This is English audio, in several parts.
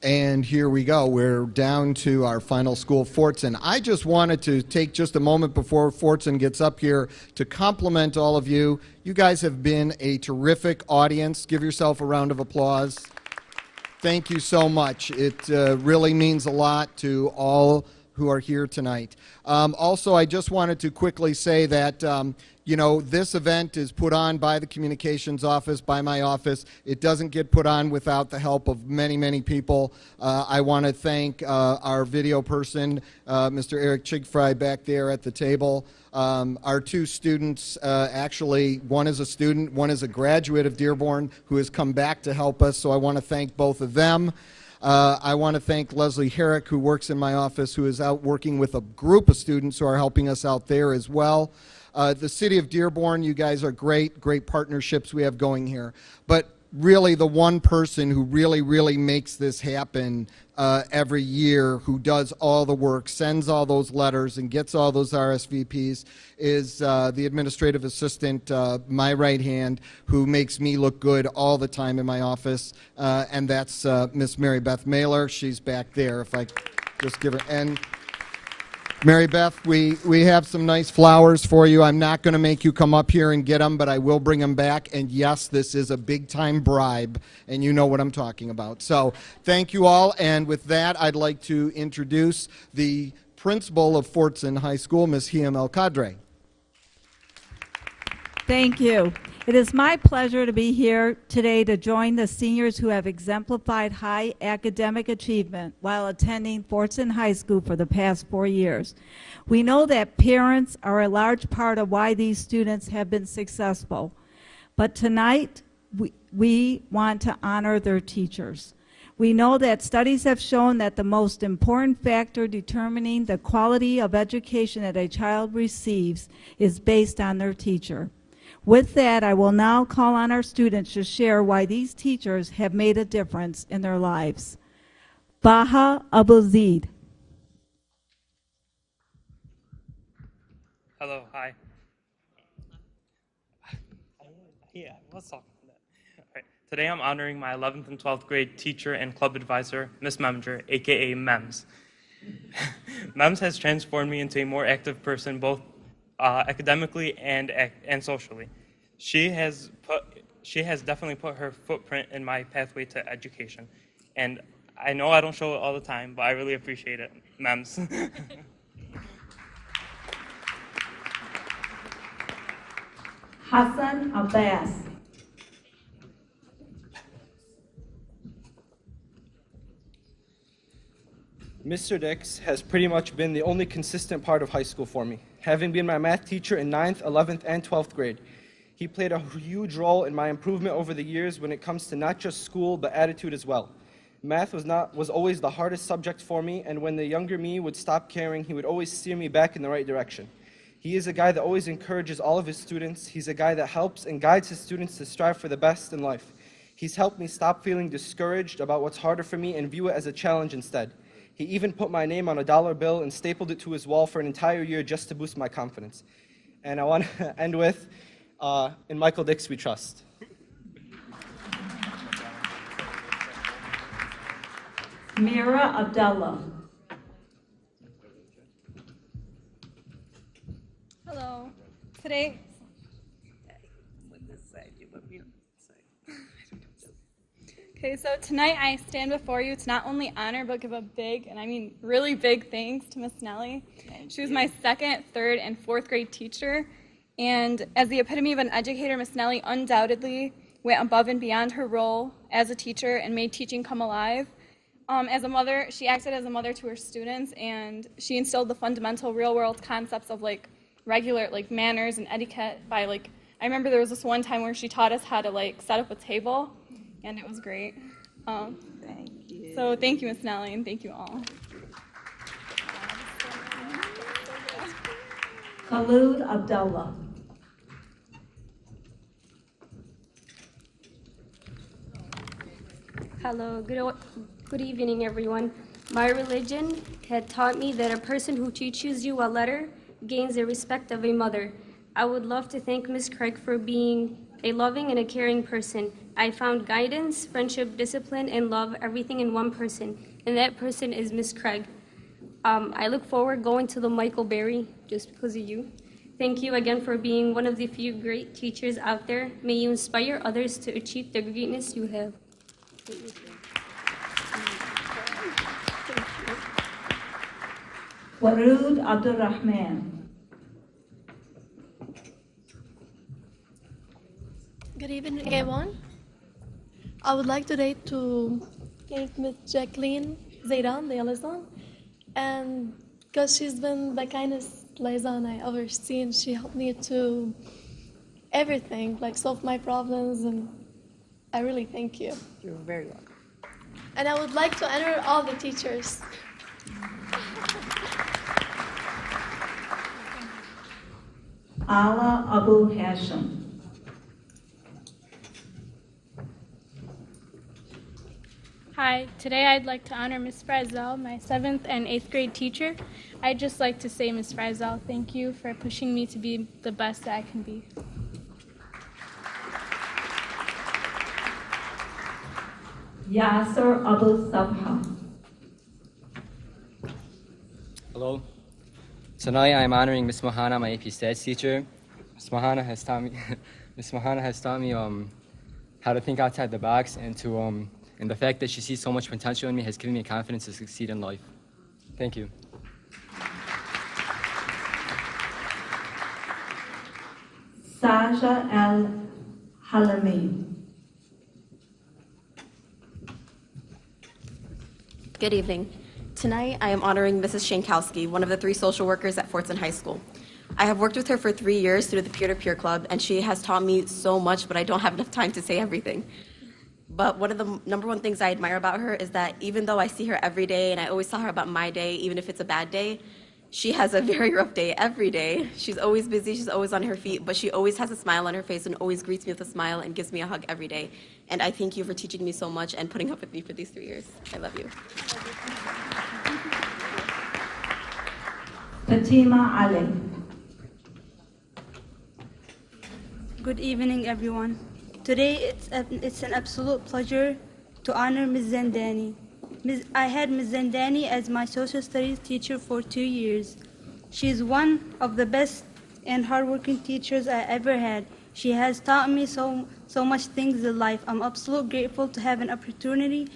And here we go. We're down to our final school, Fordson. I just wanted to take just a moment before Fordson gets up here to compliment all of you. You guys have been a terrific audience. Give yourself a round of applause. Thank you so much. It really means a lot to all who are here tonight. Also, I just wanted to quickly say that this event is put on by the communications office, by my office. It doesn't get put on without the help of many, many people. I want to thank our video person, Mr. Eric Chigfry, back there at the table. Our two students, actually, one is a student, one is a graduate of Dearborn who has come back to help us, so I want to thank both of them. I want to thank Leslie Herrick, who works in my office, who is out working with a group of students who are helping us out there as well. The city of Dearborn, you guys are great partnerships we have going here. But really the one person who really makes this happen every year, who does all the work, sends all those letters, and gets all those RSVPs is the administrative assistant, my right hand, who makes me look good all the time in my office, and that's Miss Mary Beth Mailer. She's back there, if I just give her. And Mary Beth, we have some nice flowers for you. I'm not going to make you come up here and get them, but I will bring them back. And yes, this is a big-time bribe, and you know what I'm talking about. So thank you all. And with that, I'd like to introduce the principal of Fordson High School, Ms. Hiam El Kadre. Thank you. It is my pleasure to be here today to join the seniors who have exemplified high academic achievement while attending Fordson High School for the past 4 years. We know that parents are a large part of why these students have been successful, but tonight we want to honor their teachers. We know that studies have shown that the most important factor determining the quality of education that a child receives is based on their teacher. With that, I will now call on our students to share why these teachers have made a difference in their lives. Baha Abuzid. Hello, hi. Yeah, let's talk about that. All right. Today I'm honoring my 11th and 12th grade teacher and club advisor, Miss Memger, aka Mems. Mems has transformed me into a more active person, both academically and socially. She has definitely put her footprint in my pathway to education, and I know I don't show it all the time, but I really appreciate it, Mems. Hassan Abbas. Mr. Dix has pretty much been the only consistent part of high school for me, having been my math teacher in 9th, 11th, and 12th grade. He played a huge role in my improvement over the years when it comes to not just school, but attitude as well. Math was always the hardest subject for me, and when the younger me would stop caring, he would always steer me back in the right direction. He is a guy that always encourages all of his students. He's a guy that helps and guides his students to strive for the best in life. He's helped me stop feeling discouraged about what's harder for me and view it as a challenge instead. He even put my name on a dollar bill and stapled it to his wall for an entire year just to boost my confidence. And I want to end with, in Michael Dix we trust. Mira Abdullah. Hello. Today, okay, so tonight I stand before you to not only honor but give a big, and I mean really big thanks to Miss Nellie. She was my 2nd, 3rd, and 4th grade teacher, and as the epitome of an educator, Miss Nellie undoubtedly went above and beyond her role as a teacher and made teaching come alive. As a mother, she acted as a mother to her students, and she instilled the fundamental real-world concepts of regular manners and etiquette by I remember there was this one time where she taught us how to set up a table, and it was great. Thank you. So thank you, Miss Nellie, and thank you all. Khalud Abdullah. Hello, good evening, everyone. My religion had taught me that a person who teaches you a letter gains the respect of a mother. I would love to thank Ms. Craig for being a loving and a caring person. I found guidance, friendship, discipline, and love, everything in one person, and that person is Miss Craig. I look forward going to the Michael Berry just because of you. Thank you again for being one of the few great teachers out there. May you inspire others to achieve the greatness you have. Warood Abdul Rahman. Good evening, everyone. I would like today to thank Ms. Jacqueline Zaidan, the liaison, and because she's been the kindest liaison I ever seen. She helped me to everything, like solve my problems, and I really thank you. You're very welcome. And I would like to honor all the teachers. Ala Abu Hashim. Hi, today I'd like to honor Ms. Frizel, my 7th and 8th grade teacher. I'd just like to say, Ms. Frizel, thank you for pushing me to be the best that I can be. Yasser Abu Sabha. Hello. Tonight I'm honoring Ms. Mohana, my AP Stats teacher. Ms. Mohana has taught me how to think outside the box, and the fact that she sees so much potential in me has given me confidence to succeed in life. Thank you. Saja Al Halami. Good evening. Tonight, I am honoring Mrs. Shankowski, one of the 3 social workers at Fordson High School. I have worked with her for 3 years through the peer-to-peer club, and she has taught me so much, but I don't have enough time to say everything. But one of the #1 things I admire about her is that even though I see her every day, and I always tell her about my day, even if it's a bad day, she has a very rough day every day. She's always busy, she's always on her feet, but she always has a smile on her face and always greets me with a smile and gives me a hug every day. And I thank you for teaching me so much and putting up with me for these 3 years. I love you. Fatima Ali. Good evening, everyone. Today, it's an absolute pleasure to honor Ms. Zandani. I had Ms. Zandani as my social studies teacher for 2 years. She is one of the best and hardworking teachers I ever had. She has taught me so much things in life. I'm absolutely grateful to have an opportunity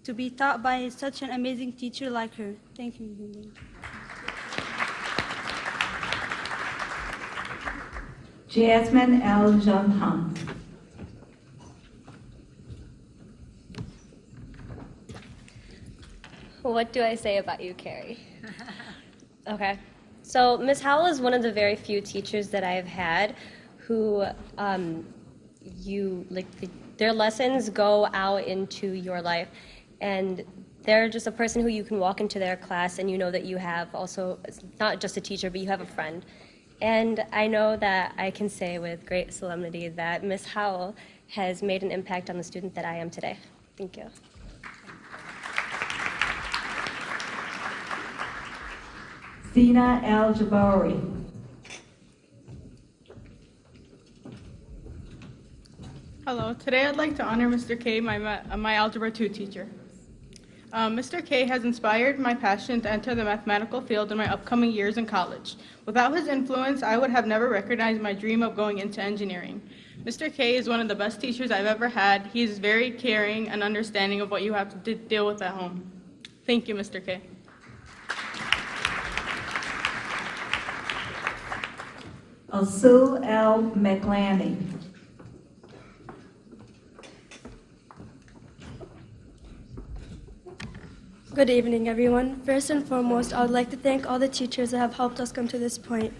to be taught by such an amazing teacher like her. Thank you, Ms. Zandani. Jasmine Al Janhan. What do I say about you, Carrie? Okay. So Ms. Howell is one of the very few teachers that I have had who their lessons go out into your life, and they're just a person who you can walk into their class and you know that you have also, not just a teacher, but you have a friend. And I know that I can say with great solemnity that Ms. Howell has made an impact on the student that I am today. Thank you. Sina Al Jabari. Hello. Today I'd like to honor Mr. K, my Algebra 2 teacher. Mr. K has inspired my passion to enter the mathematical field in my upcoming years in college. Without his influence, I would have never recognized my dream of going into engineering. Mr. K is one of the best teachers I've ever had. He is very caring and understanding of what you have to deal with at home. Thank you, Mr. K. Asul L. McLaney. Good evening, everyone. First and foremost, I would like to thank all the teachers that have helped us come to this point.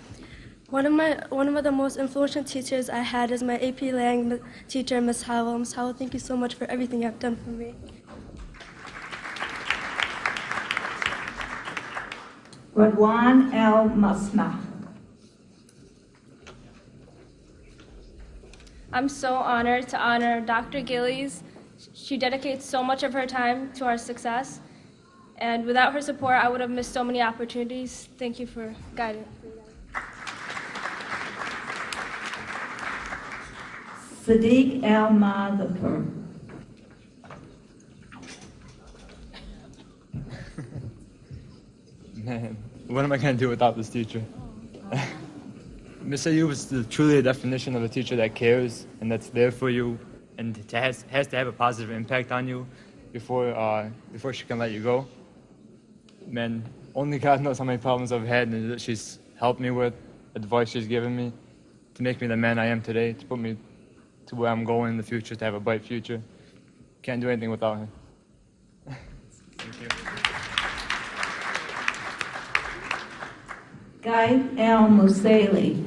One of the most influential teachers I had is my AP Lang teacher, Ms. Howell. Ms. Howell, thank you so much for everything you have done for me. Radwan L. Masna. I'm so honored to honor Dr. Gillies. She dedicates so much of her time to our success. And without her support, I would have missed so many opportunities. Thank you for guiding. Sadiq Al-Madhafar. Man, what am I going to do without this teacher? Miss Ayub is truly the definition of a teacher that cares and that's there for you and has to have a positive impact on you before she can let you go. Man, only God knows how many problems I've had and that she's helped me with, advice she's given me to make me the man I am today, to put me to where I'm going in the future, to have a bright future. Can't do anything without her. Thank you. Guy Al-Musaili.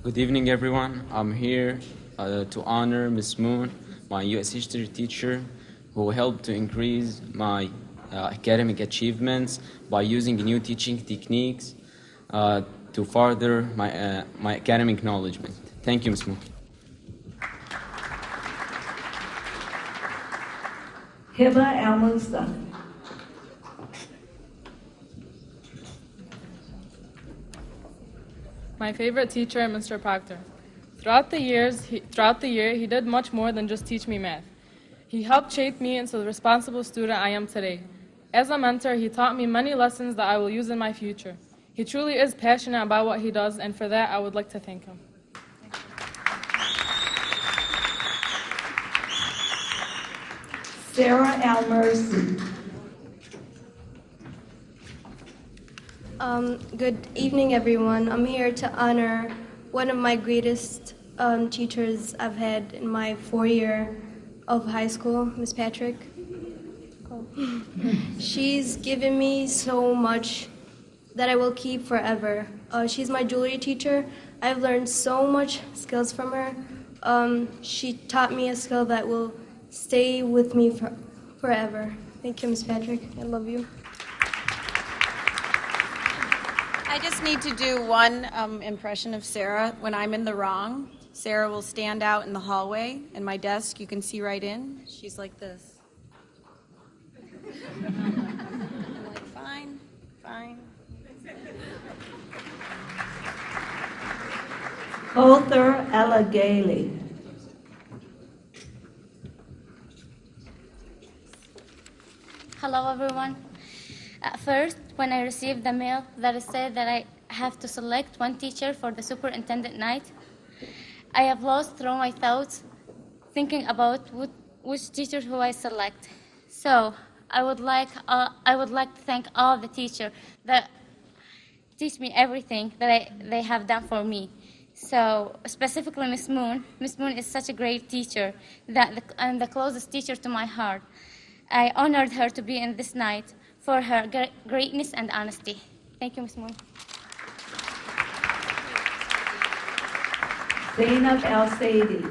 Good evening, everyone. I'm here to honor Ms. Moon, my U.S. history teacher, who helped to increase my academic achievements by using new teaching techniques to further my academic knowledge. Thank you, Ms. Moon. Hiba Al-Musa. My favorite teacher, Mr. Proctor. Throughout the year, he did much more than just teach me math. He helped shape me into the responsible student I am today. As a mentor, he taught me many lessons that I will use in my future. He truly is passionate about what he does, and for that, I would like to thank him. Sarah Al-Mercy. Good evening, everyone. I'm here to honor one of my greatest teachers I've had in my 4-year of high school, Ms. Patrick. She's given me so much that I will keep forever. She's my jewelry teacher. I've learned so much skills from her. She taught me a skill that will stay with me forever. Thank you, Ms. Patrick. I love you. I just need to do one impression of Sarah. When I'm in the wrong, Sarah will stand out in the hallway, and my desk, you can see right in. She's like this. I'm like, fine, fine. Arthur Elagali. Hello, everyone. At first, when I received the mail that said that I have to select one teacher for the superintendent night, I have lost through my thoughts thinking about which teacher who I select. So I would like to thank all the teachers that teach me everything that they have done for me. So specifically Ms. Moon. Ms. Moon is such a great teacher and the closest teacher to my heart. I honored her to be in this night for her greatness and honesty. Thank you, Ms. Moon. Zainab Al-Saidi.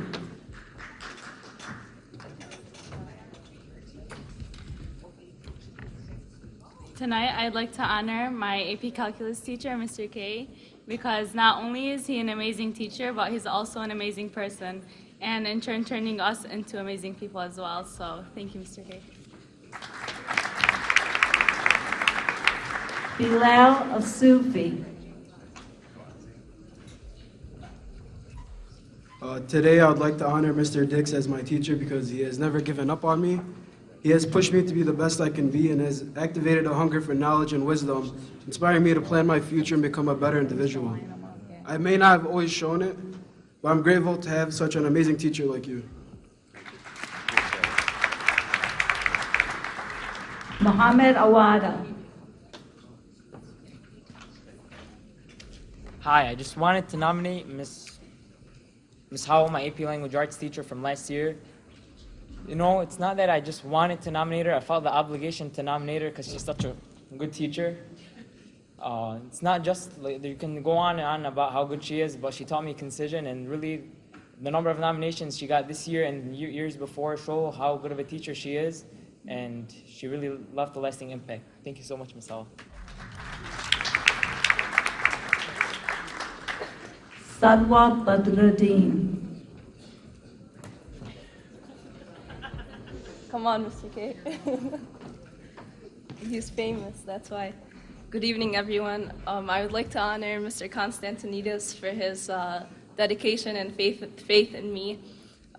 Tonight, I'd like to honor my AP Calculus teacher, Mr. K, because not only is he an amazing teacher, but he's also an amazing person, and in turn, turning us into amazing people as well. So, thank you, Mr. K. Bilal Asufi. Today, I would like to honor Mr. Dix as my teacher because he has never given up on me. He has pushed me to be the best I can be and has activated a hunger for knowledge and wisdom, inspiring me to plan my future and become a better individual. I may not have always shown it, but I'm grateful to have such an amazing teacher like you. Mohammed Awada. Hi, I just wanted to nominate Miss Howell, my AP Language Arts teacher from last year. You know, it's not that I just wanted to nominate her. I felt the obligation to nominate her because she's such a good teacher. It's not just, like, you can go on and on about how good she is, but she taught me concision, and really the number of nominations she got this year and years before show how good of a teacher she is, and she really left a lasting impact. Thank you so much, Ms. Howell. Sadwa Badruddin. Come on, Mr. K. He's famous, that's why. Good evening, everyone. I would like to honor Mr. Constantinides for his dedication and faith in me.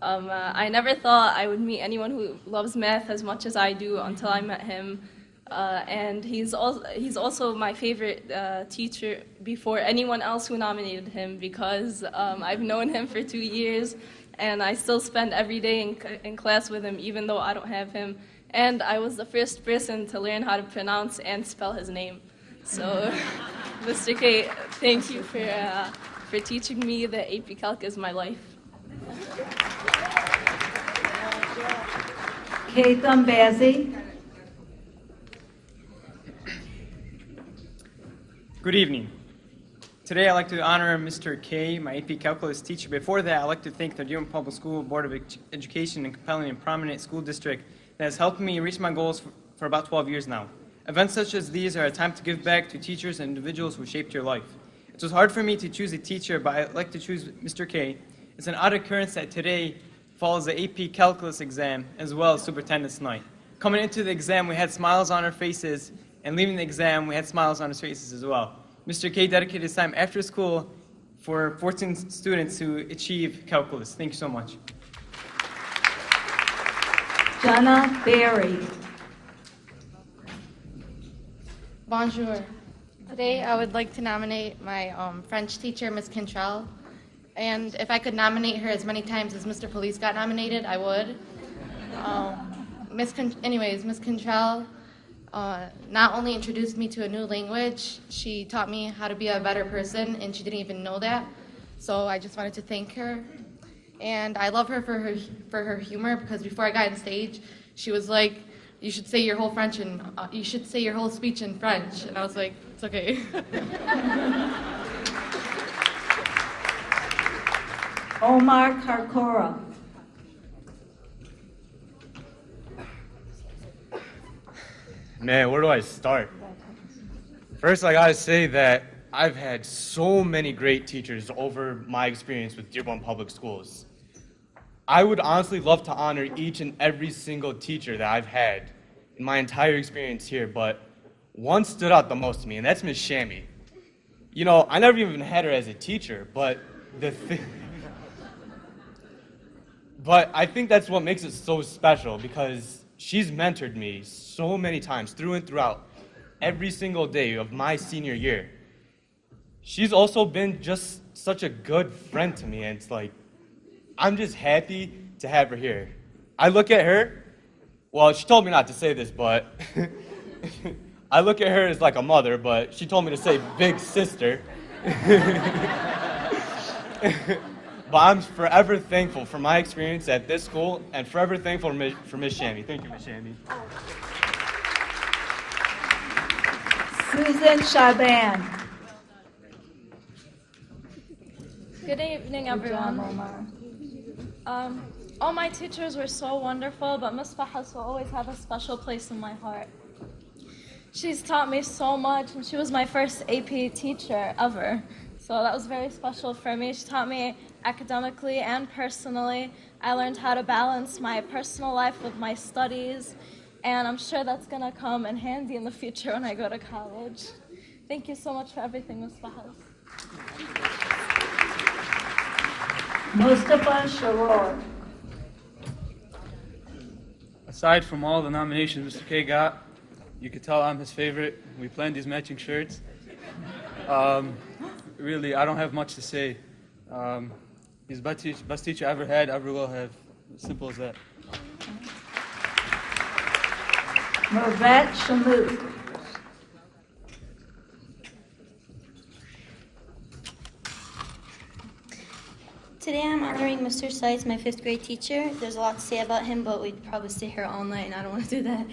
I never thought I would meet anyone who loves math as much as I do until I met him. And he's also my favorite teacher before anyone else who nominated him, because I've known him for 2 years, and I still spend every day in class with him, even though I don't have him. And I was the first person to learn how to pronounce and spell his name. So, Mr. K, thank you for teaching me that AP Calc is my life. Kate Bazzi. Good evening. Today I'd like to honor Mr. K, my AP Calculus teacher. Before that, I'd like to thank the Dearborn Public School Board of Education and compelling and prominent school district that has helped me reach my goals for about 12 years now. Events such as these are a time to give back to teachers and individuals who shaped your life. It was hard for me to choose a teacher, but I'd like to choose Mr. K. It's an odd occurrence that today follows the AP Calculus exam as well as Superintendent's Night. Coming into the exam, we had smiles on our faces, and leaving the exam, we had smiles on our faces as well. Mr. K dedicated his time after school for Fordson students to achieve calculus. Thank you so much. Jenna Berry. Bonjour. Today I would like to nominate my French teacher, Ms. Cantrell. And if I could nominate her as many times as Mr. Police got nominated, I would. Ms. Cantrell not only introduced me to a new language, she taught me how to be a better person, and she didn't even know that. So I just wanted to thank her. And I love her for her humor, because before I got on stage, she was like, "You should say your whole you should say your whole speech in French." And I was like, "It's okay." Omar Karkora. Man, where do I start? First, I gotta say that I've had so many great teachers over my experience with Dearborn Public Schools. I would honestly love to honor each and every single teacher that I've had in my entire experience here, but one stood out the most to me, and that's Miss Shammy. You know, I never even had her as a teacher, but but I think that's what makes it so special, because she's mentored me so many times through and throughout every single day of my senior year. She's also been just such a good friend to me, and it's like, I'm just happy to have her here. I look at her, well, she told me not to say this, but I look at her as like a mother, but she told me to say big sister. But I'm forever thankful for my experience at this school, and forever thankful for Miss Shammy. Thank you, Miss Shammy. Susan Shaban. Good evening, everyone. All my teachers were so wonderful, but Ms. Fahas will always have a special place in my heart. She's taught me so much, and she was my first AP teacher ever. So that was very special for me. She taught me academically and personally. I learned how to balance my personal life with my studies, and I'm sure that's going to come in handy in the future when I go to college. Thank you so much for everything, Ms. Fahas. Mustafa Sharor. Aside from all the nominations Mr. K got, you could tell I'm his favorite. We planned these matching shirts. Really, I don't have much to say. He's the best teacher I ever had, ever will have. Simple as that. Mervet Shamut. Today I'm honoring Mr. Seitz, my 5th grade teacher. There's a lot to say about him, but we'd probably stay here all night, and I don't want to do that.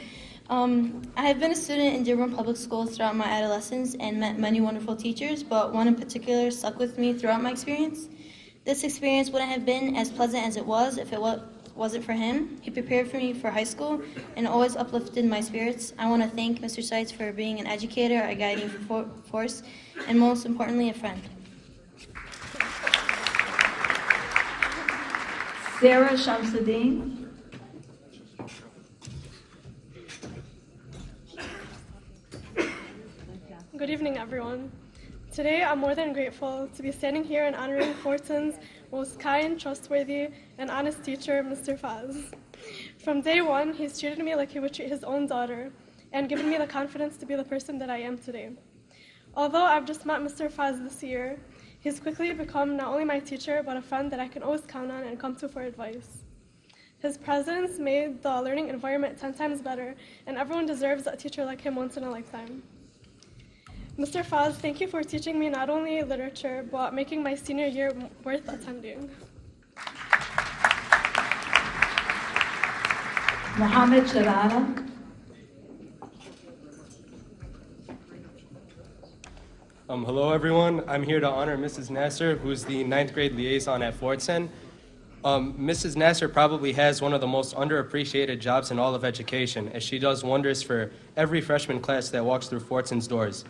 I have been a student in Dearborn Public Schools throughout my adolescence and met many wonderful teachers, but one in particular stuck with me throughout my experience. This experience wouldn't have been as pleasant as it was if it wasn't for him. He prepared for me for high school and always uplifted my spirits. I want to thank Mr. Seitz for being an educator, a guiding force, and most importantly, a friend. Sarah Shamsuddin. Good evening, everyone. Today, I'm more than grateful to be standing here and honoring Fordson's most kind, trustworthy, and honest teacher, Mr. Faz. From day one, he's treated me like he would treat his own daughter and given me the confidence to be the person that I am today. Although I've just met Mr. Faz this year, he's quickly become not only my teacher, but a friend that I can always count on and come to for advice. His presence made the learning environment 10 times better, and everyone deserves a teacher like him once in a lifetime. Mr. Faz, thank you for teaching me not only literature, but making my senior year worth attending. Mohammed Sharana. Hello, everyone. I'm here to honor Mrs. Nasser, who's the 9th grade liaison at Fordson. Mrs. Nasser probably has one of the most underappreciated jobs in all of education, as she does wonders for every freshman class that walks through Fordson's doors.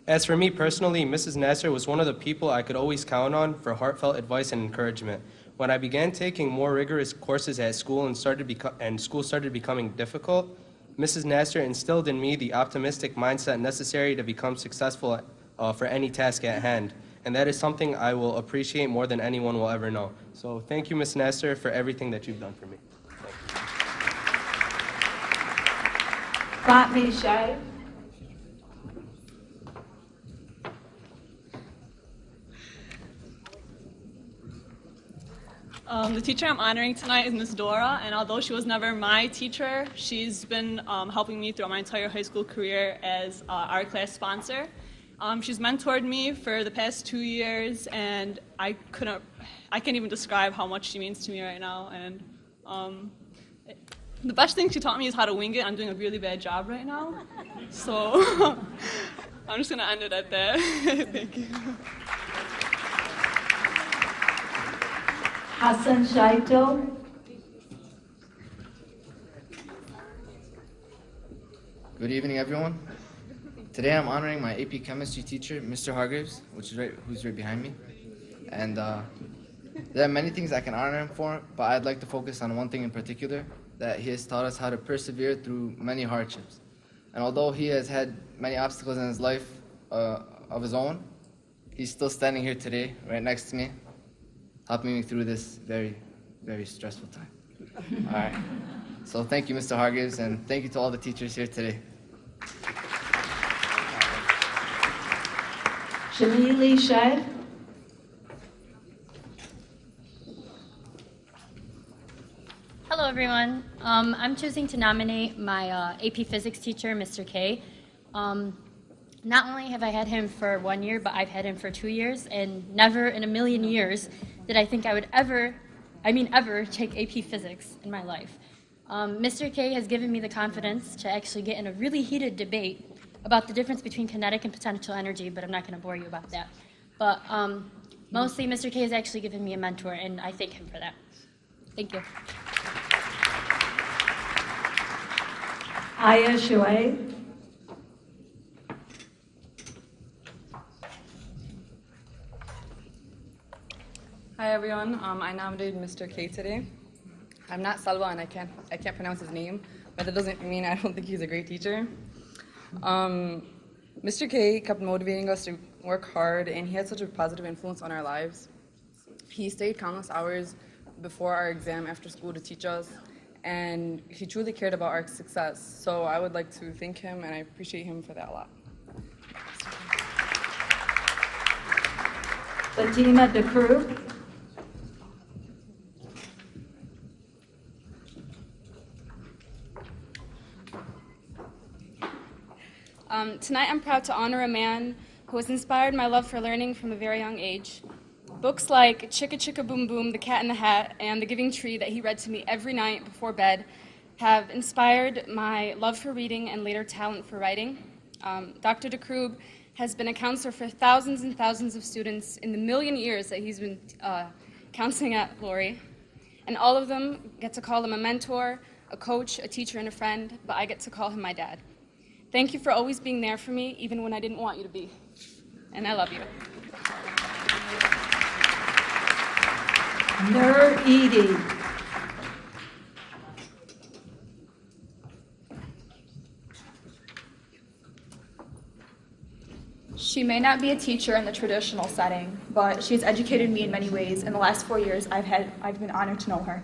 As for me personally, Mrs. Nasser was one of the people I could always count on for heartfelt advice and encouragement. When I began taking more rigorous courses at school and school started becoming difficult, Mrs. Nasser instilled in me the optimistic mindset necessary to become successful for any task at hand. And that is something I will appreciate more than anyone will ever know. So thank you, Ms. Nasser, for everything that you've done for me. Fatmi Shai. The teacher I'm honoring tonight is Ms. Dora, and although she was never my teacher, she's been helping me throughout my entire high school career as our class sponsor. She's mentored me for the past 2 years, and I can't even describe how much she means to me right now. And the best thing she taught me is how to wing it. I'm doing a really bad job right now, so I'm just gonna end it at that. Thank you. Hassan Shaito. Good evening, everyone. Today I'm honoring my AP chemistry teacher, Mr. Hargreaves, who's right behind me. And there are many things I can honor him for, but I'd like to focus on one thing in particular, that he has taught us how to persevere through many hardships. And although he has had many obstacles in his life of his own, he's still standing here today, right next to me, helping me through this very, very stressful time. All right. So thank you, Mr. Hargreaves, and thank you to all the teachers here today. Shamili Shed. Hello, everyone. I'm choosing to nominate my AP Physics teacher, Mr. K. Not only have I had him for 1 year, but I've had him for 2 years, and never in a million years did I think I would ever take AP Physics in my life. Mr. K has given me the confidence to actually get in a really heated debate about the difference between kinetic and potential energy, but I'm not going to bore you about that. But mostly, Mr. K has actually given me a mentor, and I thank him for that. Thank you. Aya Shuaib. Hi everyone, I nominated Mr. K today. I'm not Salwa and I can't pronounce his name, but that doesn't mean I don't think he's a great teacher. Mr. K kept motivating us to work hard, and he had such a positive influence on our lives. He stayed countless hours before our exam after school to teach us, and he truly cared about our success. So I would like to thank him, and I appreciate him for that a lot. Fatima DeCruz. Tonight I'm proud to honor a man who has inspired my love for learning from a very young age. Books like Chicka Chicka Boom Boom, The Cat in the Hat, and The Giving Tree that he read to me every night before bed have inspired my love for reading and later talent for writing. Dr. DeCruz has been a counselor for thousands and thousands of students in the million years that he's been counseling at Lori. And all of them get to call him a mentor, a coach, a teacher, and a friend, but I get to call him my dad. Thank you for always being there for me, even when I didn't want you to be. And I love you. Nur Edie. She may not be a teacher in the traditional setting, but she's educated me in many ways. In the last 4 years, I've been honored to know her.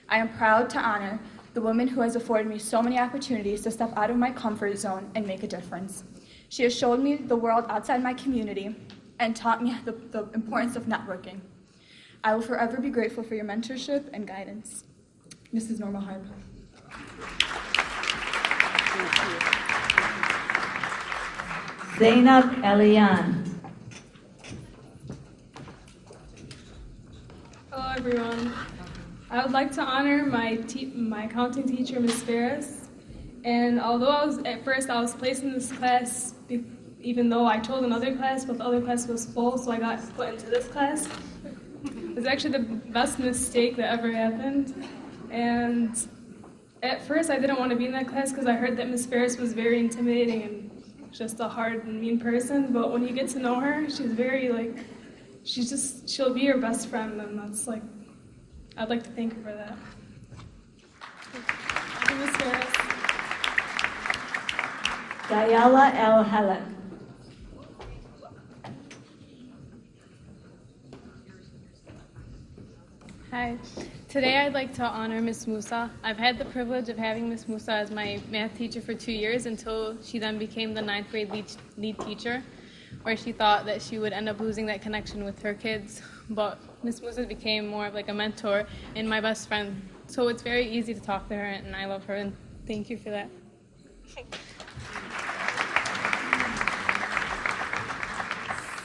I am proud to honor the woman who has afforded me so many opportunities to step out of my comfort zone and make a difference. She has showed me the world outside my community and taught me the importance of networking. I will forever be grateful for your mentorship and guidance. Mrs. Norma Harp. Zainab Elian. Hello, everyone. I would like to honor my accounting teacher, Ms. Ferris. And although at first I was placed in this class, even though I chose another class, but the other class was full, so I got put into this class. It was actually the best mistake that ever happened. And at first I didn't want to be in that class because I heard that Ms. Ferris was very intimidating and just a hard and mean person. But when you get to know her, she's very she'll be your best friend, and that's I'd like to thank her for that. Thank you, Ms. Ferris. Dayala El Halak. Hi. Today I'd like to honor Ms. Musa. I've had the privilege of having Ms. Musa as my math teacher for 2 years until she then became the 9th grade lead teacher, where she thought that she would end up losing that connection with her kids. But Ms. Musa became more of a mentor and my best friend. So it's very easy to talk to her, and I love her, and thank you for that.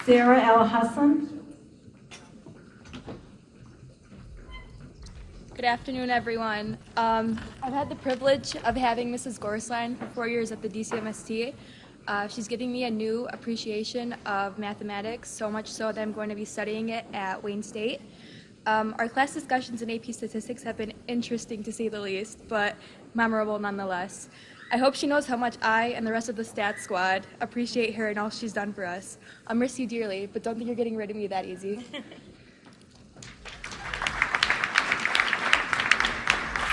Sarah El Hassan. Good afternoon, everyone. I've had the privilege of having Mrs. Gorsline for 4 years at the DCMST. She's giving me a new appreciation of mathematics, so much so that I'm going to be studying it at Wayne State. Our class discussions in AP Statistics have been interesting to say the least, but memorable nonetheless. I hope she knows how much I and the rest of the stats squad appreciate her and all she's done for us. I'll miss you dearly, but don't think you're getting rid of me that easy.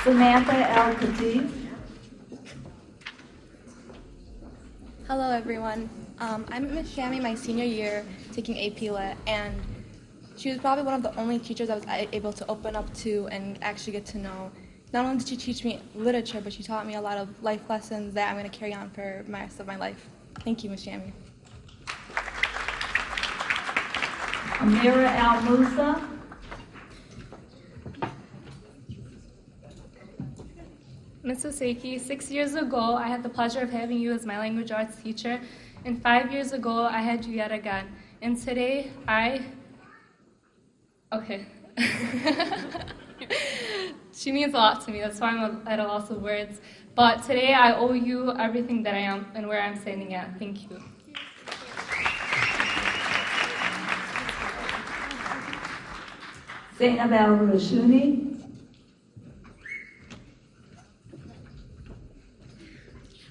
Samantha El Khatib. Hello, everyone. I'm at Ms. Shami my senior year taking AP Lit, and she was probably one of the only teachers I was able to open up to and actually get to know. Not only did she teach me literature, but she taught me a lot of life lessons that I'm going to carry on for the rest of my life. Thank you, Ms. Shami. Amira Al Musa. Ms. Oseki, 6 years ago, I had the pleasure of having you as my language arts teacher, and 5 years ago, I had you yet again. And today, she means a lot to me, that's why I'm at a loss of words. But today, I owe you everything that I am and where I'm standing at. Thank you. Zainab El Rashuni.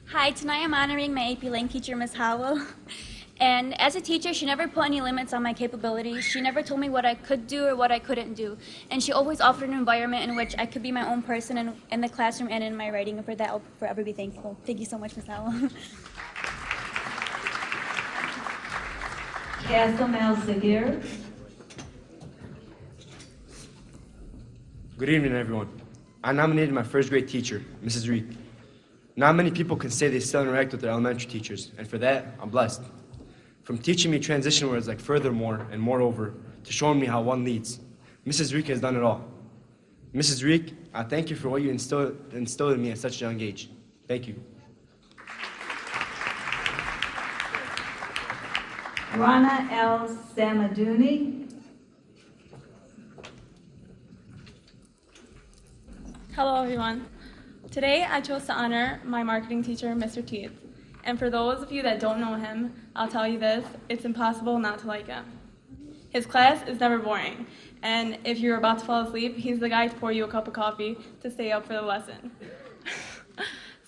Hi, tonight I'm honoring my AP Lang teacher, Ms. Howell. And as a teacher, she never put any limits on my capabilities. She never told me what I could do or what I couldn't do. And she always offered an environment in which I could be my own person in the classroom and in my writing. And for that, I'll forever be thankful. Thank you so much, Ms. Howell. Kasim El Sagir. Good evening, everyone. I nominated my first grade teacher, Mrs. Reek. Not many people can say they still interact with their elementary teachers, and for that, I'm blessed. From teaching me transition words like furthermore and moreover, to showing me how one leads, Mrs. Reek has done it all. Mrs. Reek, I thank you for what you instilled in me at such a young age. Thank you. Rana El Samadouni. Hello, everyone. Today, I chose to honor my marketing teacher, Mr. Teeth. And for those of you that don't know him, I'll tell you this, it's impossible not to like him. His class is never boring. And if you're about to fall asleep, he's the guy to pour you a cup of coffee to stay up for the lesson.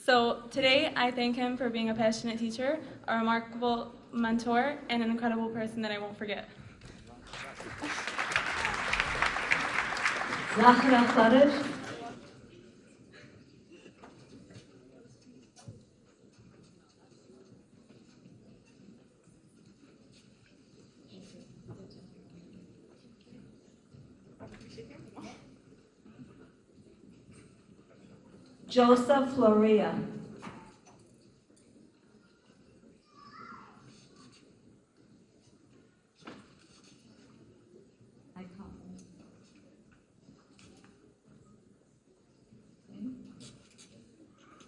So today, I thank him for being a passionate teacher, a remarkable mentor, and an incredible person that I won't forget. Zahra Faraj. Joseph Floria.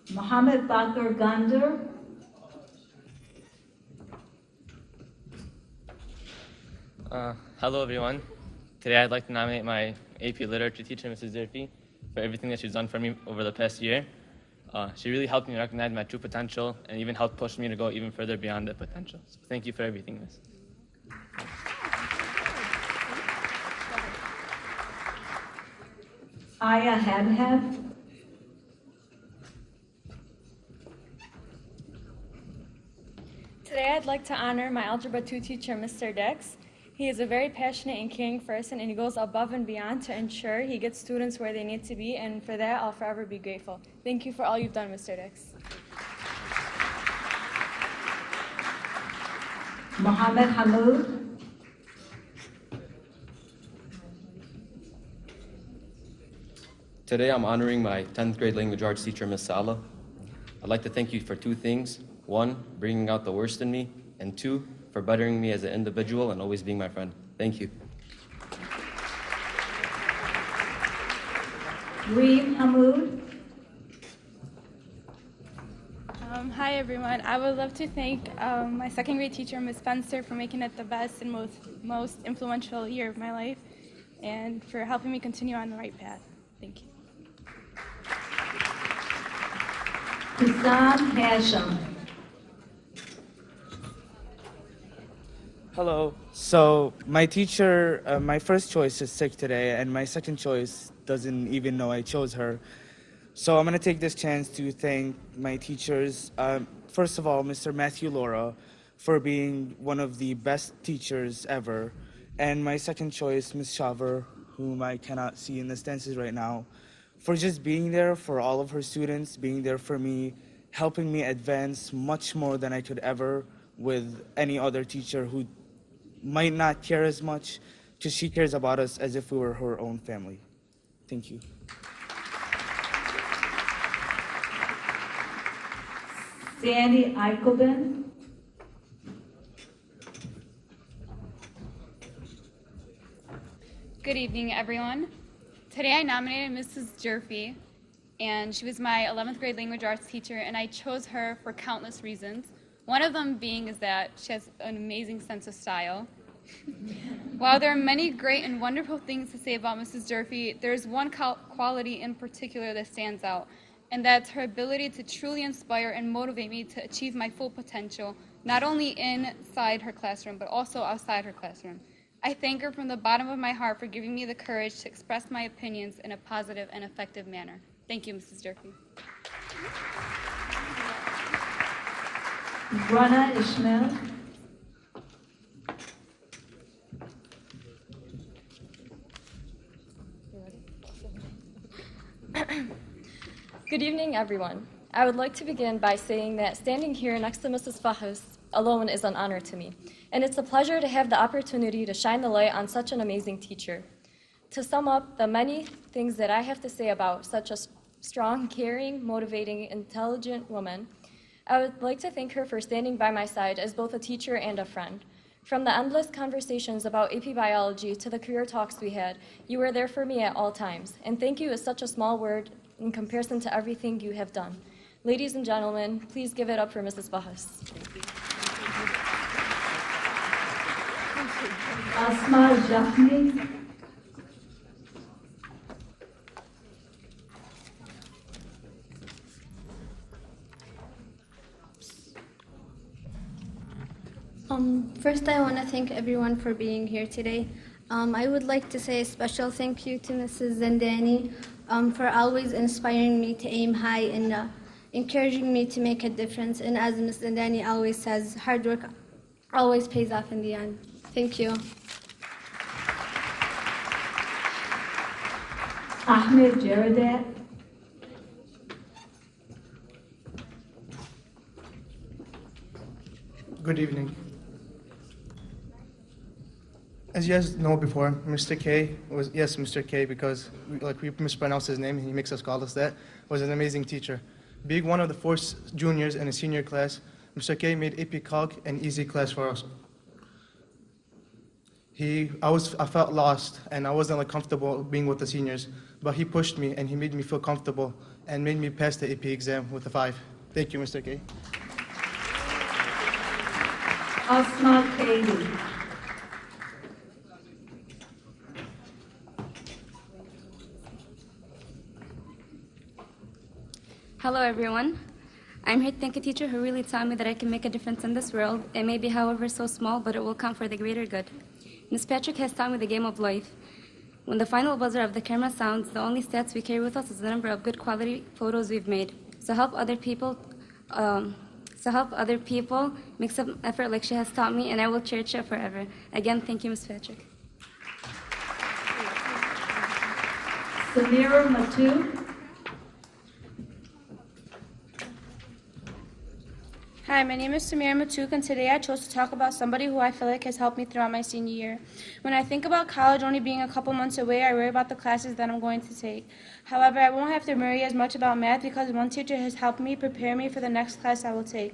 Mohammed Bakr Gander. Hello, everyone. Today I'd like to nominate my AP Literature teacher, Mrs. Zirfi, for everything that she's done for me over the past year. She really helped me recognize my true potential and even helped push me to go even further beyond that potential. So thank you for everything, Miss. Aya Hadhad. Today I'd like to honor my Algebra 2 teacher, Mr. Dix. He is a very passionate and caring person, and he goes above and beyond to ensure he gets students where they need to be, and for that I'll forever be grateful. Thank you for all you've done, Mr. Dix. Mohammed Hamoud. Today I'm honoring my 10th grade language arts teacher, Ms. Sala. I'd like to thank you for two things. One, bringing out the worst in me, and two, for bettering me as an individual and always being my friend. Thank you. Reem Hamoud. Hi everyone. I would love to thank my second grade teacher, Ms. Spencer, for making it the best and most influential year of my life, and for helping me continue on the right path. Thank you. Hussam Hashim. Hello. So my teacher, my first choice is sick today, and my second choice doesn't even know I chose her. So I'm going to take this chance to thank my teachers. First of all, Mr. Matthew Laura, for being one of the best teachers ever. And my second choice, Ms. Shaver, whom I cannot see in the stances right now, for just being there for all of her students, being there for me, helping me advance much more than I could ever with any other teacher who might not care as much, because she cares about us as if we were her own family. Thank you. Sandy Eichelben. Good evening, everyone. Today I nominated Mrs. Jerfy, and she was my 11th grade language arts teacher, and I chose her for countless reasons. One of them being is that she has an amazing sense of style. While there are many great and wonderful things to say about Mrs. Jerfy, there is one quality in particular that stands out, and that's her ability to truly inspire and motivate me to achieve my full potential, not only inside her classroom, but also outside her classroom. I thank her from the bottom of my heart for giving me the courage to express my opinions in a positive and effective manner. Thank you, Mrs. Jerfy. Rana Ishmael. Good evening, everyone. I would like to begin by saying that standing here next to Mrs. Fahus alone is an honor to me, and it's a pleasure to have the opportunity to shine the light on such an amazing teacher. To sum up the many things that I have to say about such a strong, caring, motivating, intelligent woman, I would like to thank her for standing by my side as both a teacher and a friend. From the endless conversations about AP biology to the career talks we had, you were there for me at all times, and thank you is such a small word in comparison to everything you have done. Ladies and gentlemen, please give it up for Mrs. Bahas. Asma Jafni. First, I want to thank everyone for being here today. I would like to say a special thank you to Mrs. Zandani for always inspiring me to aim high and encouraging me to make a difference. And as Ms. Zandani always says, hard work always pays off in the end. Thank you. Ahmed Jaradat. Good evening. As you guys know before, Mr. K was, yes, Mr. K, because we mispronounce his name, he makes us call us that, was an amazing teacher. Being one of the 4 juniors in a senior class, Mr. K made AP Calc an easy class for us. I felt lost and I wasn't comfortable being with the seniors, but he pushed me and he made me feel comfortable and made me pass the AP exam with a 5. Thank you, Mr. K. Asma Katie. Hello everyone. I'm here to thank a teacher who really taught me that I can make a difference in this world. It may be however so small, but it will count for the greater good. Ms. Patrick has taught me the game of life. When the final buzzer of the camera sounds, the only stats we carry with us is the number of good quality photos we've made. So help other people make some effort like she has taught me, and I will cherish it forever. Again, thank you, Ms. Patrick. Samira Matu. Hi, my name is Samira Matuk, and today I chose to talk about somebody who I feel like has helped me throughout my senior year. When I think about college only being a couple months away, I worry about the classes that I'm going to take. However, I won't have to worry as much about math because one teacher has helped me prepare me for the next class I will take.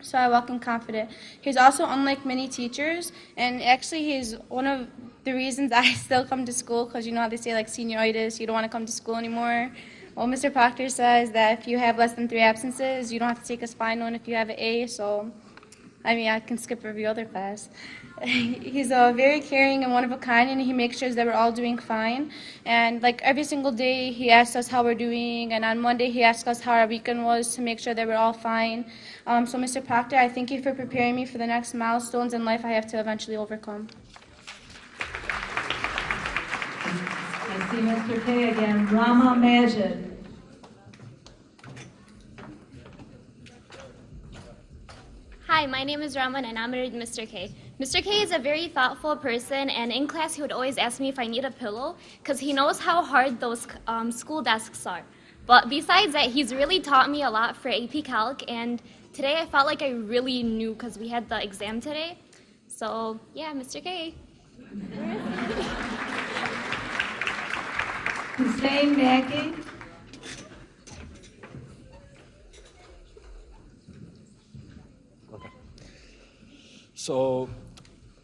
So I walk in confident. He's also unlike many teachers, and actually he's one of the reasons I still come to school, because you know how they say senioritis, you don't want to come to school anymore. Well, Mr. Proctor says that if you have less than 3 absences, you don't have to take a spinal, and if you have an A, so, I can skip every other class. He's very caring and one of a kind, and he makes sure that we're all doing fine. And every single day, he asks us how we're doing, and on Monday, he asks us how our weekend was to make sure that we're all fine. So, Mr. Proctor, I thank you for preparing me for the next milestones in life I have to eventually overcome. I see Mr. K again. Rama Majid. Hi, my name is Raman and I'm married to Mr. K. Mr. K is a very thoughtful person, and in class he would always ask me if I need a pillow because he knows how hard those school desks are. But besides that, he's really taught me a lot for AP Calc, and today I felt like I really knew because we had the exam today. So yeah, Mr. K. Hussein Mackey. So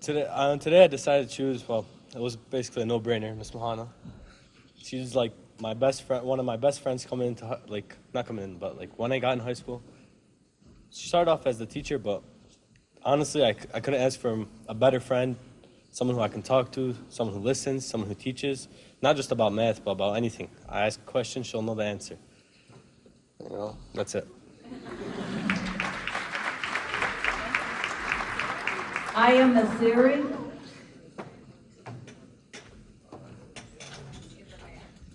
today I decided to choose, well, it was basically a no-brainer, Miss Mahana. She's my best friend, one of my best friends coming into, not coming in, but when I got in high school. She started off as the teacher, but honestly, I couldn't ask for a better friend, someone who I can talk to, someone who listens, someone who teaches, not just about math, but about anything. I ask a question, she'll know the answer. That's it. I am Asiri.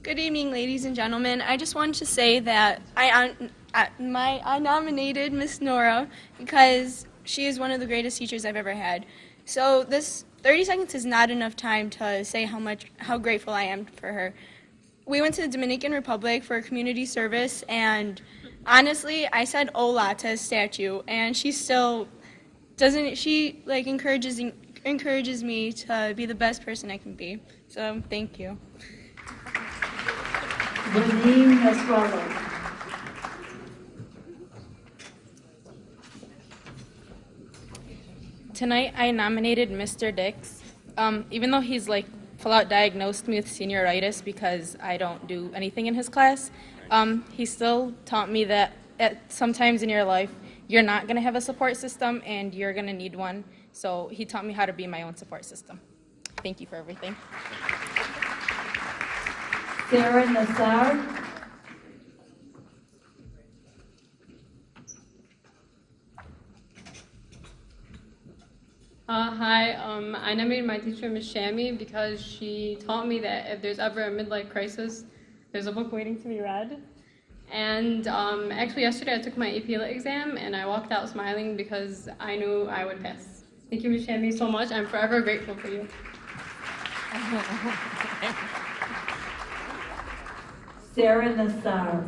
Good evening, ladies and gentlemen. I just wanted to say that I nominated Miss Nora because she is one of the greatest teachers I've ever had. So this 30 seconds is not enough time to say how grateful I am for her. We went to the Dominican Republic for a community service, and honestly, I said hola to a statue, and she still doesn't. She encourages me to be the best person I can be. So thank you. Vadim Nasrallah. Tonight I nominated Mr. Dix. Even though he's full out diagnosed me with senioritis because I don't do anything in his class, he still taught me that sometimes in your life you're not going to have a support system and you're going to need one. So he taught me how to be my own support system. Thank you for everything. Sarah Nassar. Hi, I nominated my teacher, Ms. Shammy, because she taught me that if there's ever a midlife crisis, there's a book waiting to be read. And actually yesterday I took my AP Lit exam and I walked out smiling because I knew I would pass. Thank you, Ms. Shammy, so much. I'm forever grateful for you. Sarah Nassar.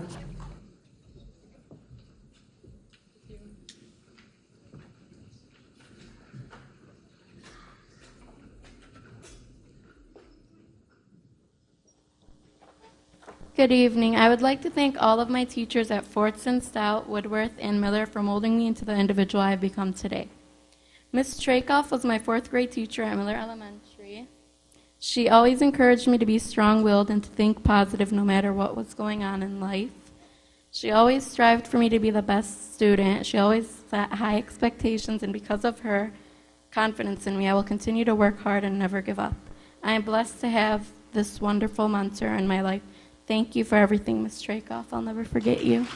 Good evening. I would like to thank all of my teachers at Fordson, Stout, Woodworth, and Miller for molding me into the individual I have become today. Ms. Trakoff was my 4th grade teacher at Miller Elementary. She always encouraged me to be strong-willed and to think positive no matter what was going on in life. She always strived for me to be the best student. She always set high expectations, and because of her confidence in me, I will continue to work hard and never give up. I am blessed to have this wonderful mentor in my life. Thank you for everything, Ms. Trakoff. I'll never forget you.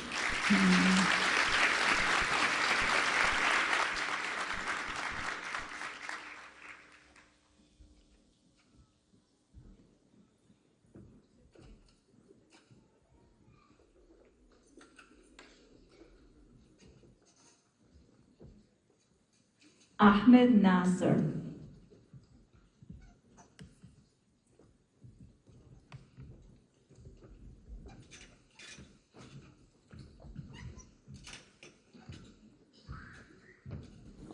Ahmed Nasser.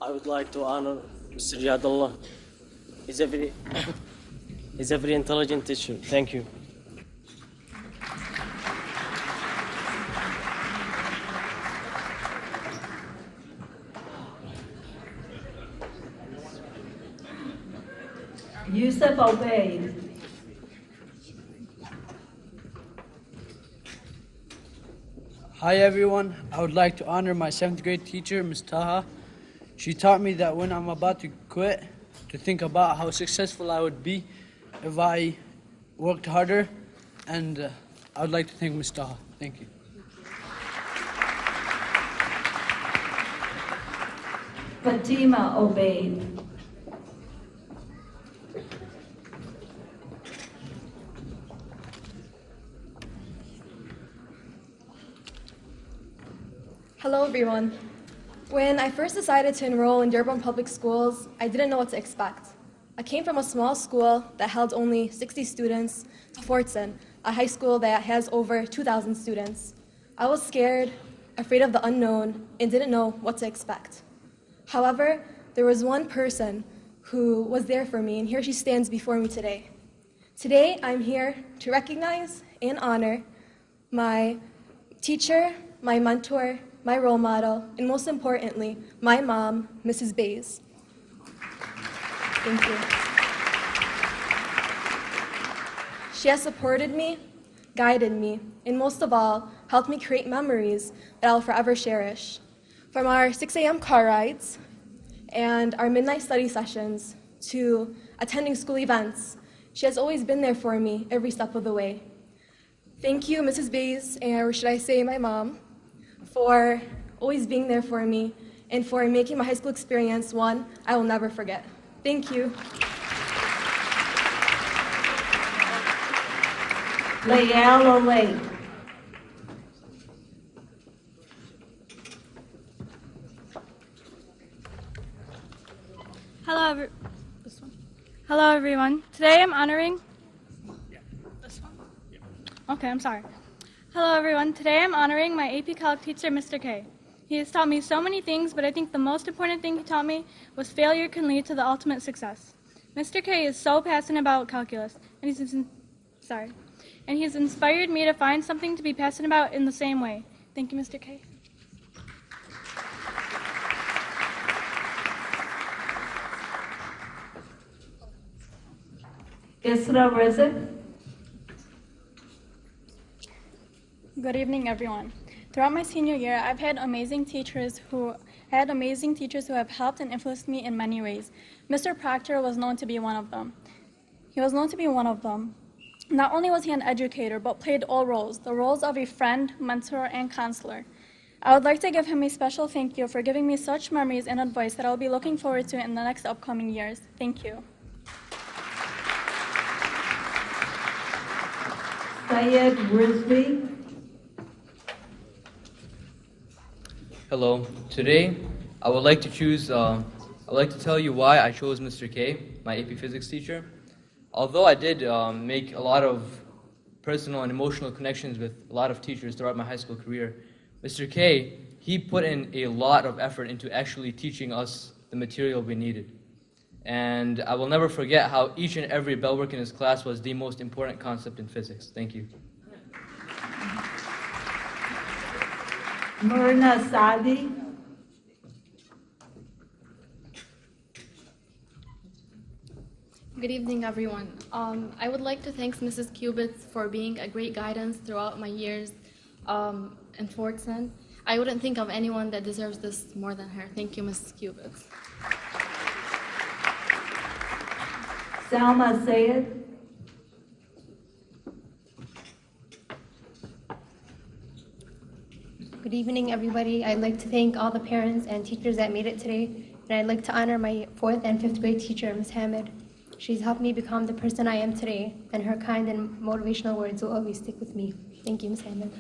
I would like to honor Mr. Jadallah. He's a very intelligent teacher. Thank you. Yusuf Obeid. Hi everyone, I would like to honor my 7th grade teacher, Ms. Taha. She taught me that when I'm about to quit, to think about how successful I would be if I worked harder, and I would like to thank Ms. Taha. Thank you. Fatima Obeid. Hello everyone. When I first decided to enroll in Dearborn Public Schools, I didn't know what to expect. I came from a small school that held only 60 students to Fordson, a high school that has over 2,000 students. I was scared, afraid of the unknown, and didn't know what to expect. However, there was one person who was there for me, and here she stands before me today. Today, I'm here to recognize and honor my teacher, my mentor, my role model, and most importantly, my mom, Mrs. Bays. Thank you. She has supported me, guided me, and most of all, helped me create memories that I'll forever cherish. From our 6 a.m. car rides and our midnight study sessions to attending school events, she has always been there for me every step of the way. Thank you, Mrs. Bays, or should I say my mom, for always being there for me and for making my high school experience one I will never forget. Thank you. Layal Olay. Hello, everyone. Today I'm honoring. Okay, I'm sorry. Hello, everyone. Today I'm honoring my AP Calc teacher, Mr. K. He has taught me so many things, but I think the most important thing he taught me was failure can lead to the ultimate success. Mr. K is so passionate about calculus, and he's inspired me to find something to be passionate about in the same way. Thank you, Mr. K. Isra Rizk. Good evening, everyone. Throughout my senior year, I've had amazing teachers who have helped and influenced me in many ways. Mr. Proctor was known to be one of them. Not only was he an educator, but played all roles, the roles of a friend, mentor, and counselor. I would like to give him a special thank you for giving me such memories and advice that I'll be looking forward to in the next upcoming years. Thank you. Syed Rizvi. Hello. Today, I would like to tell you why I chose Mr. K, my AP Physics teacher. Although I did make a lot of personal and emotional connections with a lot of teachers throughout my high school career, Mr. K, he put in a lot of effort into actually teaching us the material we needed. And I will never forget how each and every bell work in his class was the most important concept in physics. Thank you. Myrna Sadi. Good evening, everyone. I would like to thank Mrs. Cubits for being a great guidance throughout my years in Fordson. I wouldn't think of anyone that deserves this more than her. Thank you, Mrs. Cubits. Salma Sayed. Good evening, everybody. I'd like to thank all the parents and teachers that made it today, and I'd like to honor my 4th and 5th grade teacher, Ms. Hamid. She's helped me become the person I am today, and her kind and motivational words will always stick with me. Thank you, Ms. Hamid.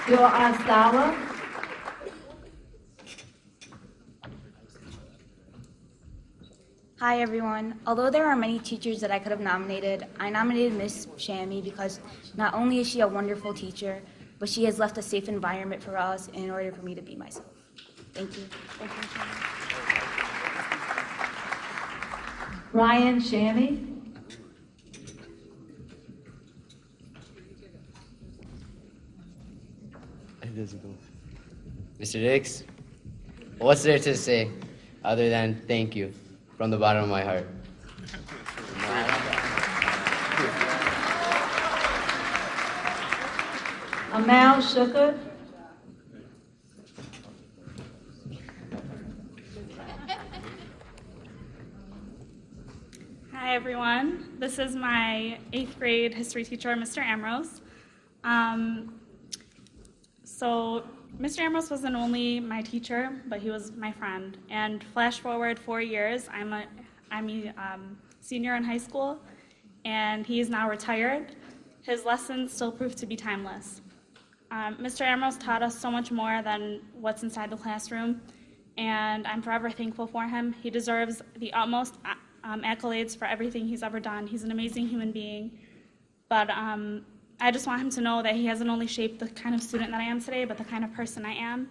Gil Asala. Hi everyone. Although there are many teachers that I could have nominated, I nominated Miss Shammy because not only is she a wonderful teacher, but she has left a safe environment for us in order for me to be myself. Thank you. Thank you, Shammy. Ryan Shammy. Mr. Dix, what's there to say other than thank you from the bottom of my heart? Amal Shukr. Hi everyone. This is my 8th grade history teacher, Mr. Ambrose. So Mr. Ambrose wasn't only my teacher, but he was my friend. And flash forward 4 years, I'm a senior in high school, and he is now retired. His lessons still prove to be timeless. Mr. Ambrose taught us so much more than what's inside the classroom, and I'm forever thankful for him. He deserves the utmost accolades for everything he's ever done. He's an amazing human being, but I just want him to know that he hasn't only shaped the kind of student that I am today, but the kind of person I am.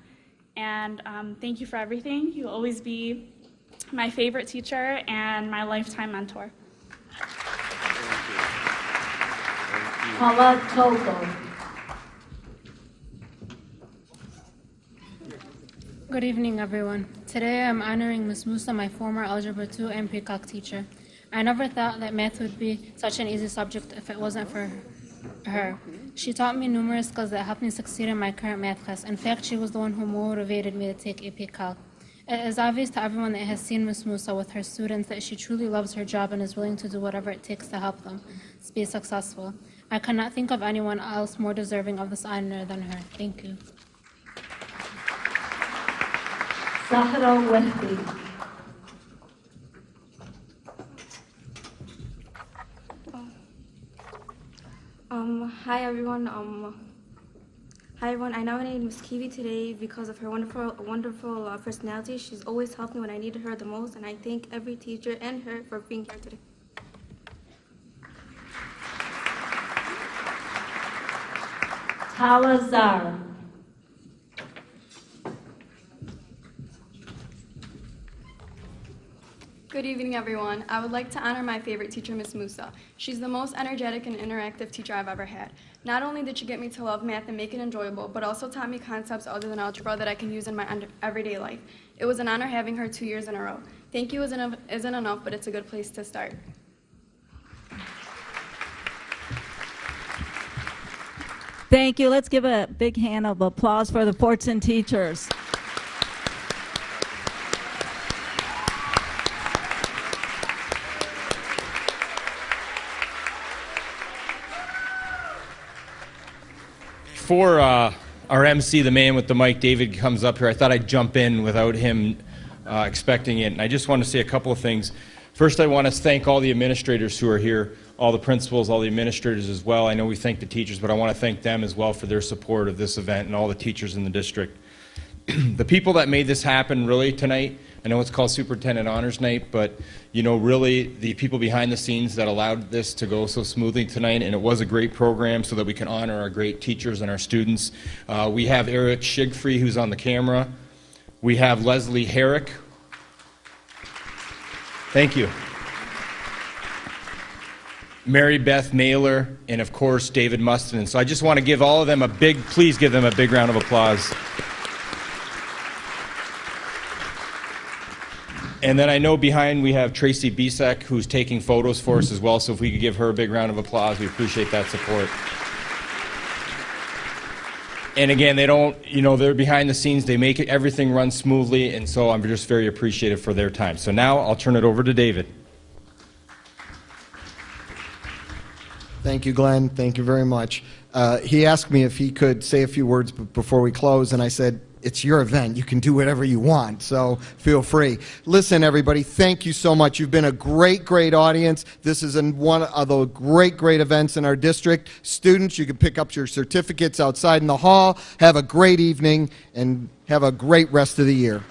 And thank you for everything. You'll always be my favorite teacher and my lifetime mentor. Paula Toko. Good evening, everyone. Today I'm honoring Ms. Musa, my former Algebra 2 and Pre-Calc teacher. I never thought that math would be such an easy subject if it wasn't for her. She taught me numerous skills that helped me succeed in my current math class. In fact, she was the one who motivated me to take AP Calc. It is obvious to everyone that has seen Ms. Musa with her students that she truly loves her job and is willing to do whatever it takes to help them be successful. I cannot think of anyone else more deserving of this honor than her. Thank you. Sahara Wehbi. Hi everyone. I nominated Ms. Kiwi today because of her wonderful personality. She's always helped me when I needed her the most, and I thank every teacher and her for being here today. Tala Zara. Good evening, everyone. I would like to honor my favorite teacher, Ms. Musa. She's the most energetic and interactive teacher I've ever had. Not only did she get me to love math and make it enjoyable, but also taught me concepts other than algebra that I can use in my everyday life. It was an honor having her 2 years in a row. Thank you isn't enough, but it's a good place to start. Thank you. Let's give a big hand of applause for the Fordson teachers. Before our MC, the man with the mic, David, comes up here, I thought I'd jump in without him expecting it. And I just want to say a couple of things. First, I want to thank all the administrators who are here, all the principals, all the administrators as well. I know we thank the teachers, but I want to thank them as well for their support of this event and all the teachers in the district. The people that made this happen really tonight, I know it's called Superintendent Honors Night, but you know, really the people behind the scenes that allowed this to go so smoothly tonight, and it was a great program so that we can honor our great teachers and our students. We have Eric Shigfree, who's on the camera. We have Leslie Herrick. Thank you. Mary Beth Mailer, and of course David Mustin. And so I just want to give all of them please give them a big round of applause. And then I know behind we have Tracy Bisek, who's taking photos for us as well, so if we could give her a big round of applause, we appreciate that support. And again, they're behind the scenes, they make everything run smoothly, and so I'm just very appreciative for their time. So now I'll turn it over to David. Thank you, Glenn. Thank you very much. He asked me if he could say a few words before we close, and I said, it's your event. You can do whatever you want, so feel free. Listen, everybody, thank you so much. You've been a great, great audience. This is one of the great, great events in our district. Students, you can pick up your certificates outside in the hall. Have a great evening, and have a great rest of the year.